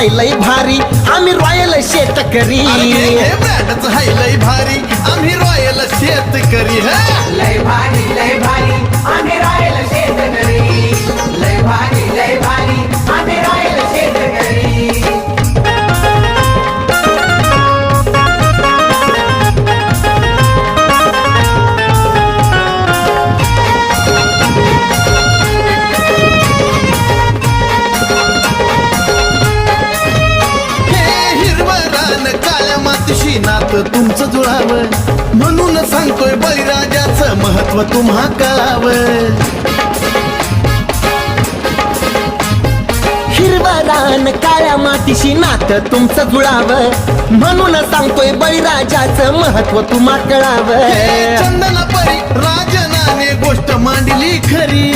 हाय लय भारी आम्ही रॉयल शेतकरी ब्रँडच हाय लय भारी आम्ही रॉयल शेतकरी लय भारी आम्ही रॉयल शेतकरी लय भारी आम्ही रॉयल शेतकरी नात तुमचं जुळावं म्हणून सांगतोय बळीराजाचं महत्व तुम्हा कळावं हिरवं रान काळ्या मातीशी नातं तुमचं जुळावं म्हणून सांगतोय बळीराजाचं महत्व तुम्हा कळावं चंदना परी राजनाने गोष्ट मांडली खरी